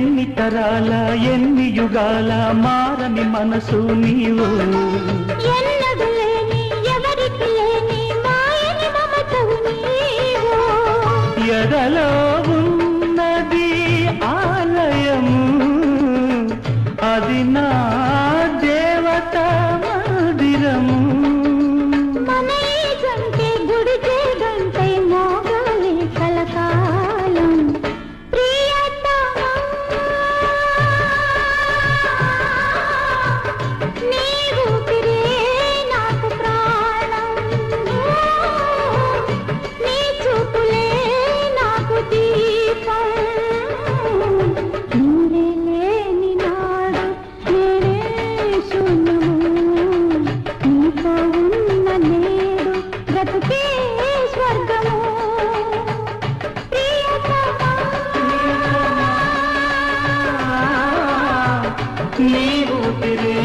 ఎన్ని తరాల ఎన్ని యుగాల మారని మనసు నీవు ఎన్నడు లేని ఎవరికి లేని మాయని మమతవు నీవు ఎదలో ఉన్నది ఆలయము అది నా దేవత మందిరము మన ఈ గంటే గుడి గంటై మోగాలి కలకాలం ప్రియతమా నీ ఊపిరే నాకు ప్రాణం నీ చూపులే నాకు దీపం నీవే లేని నాడు నేనే శూన్యము నీతో ఉన్న నేడు బ్రతుకే స్వర్గము ప్రియతమా నీ ఊపిరే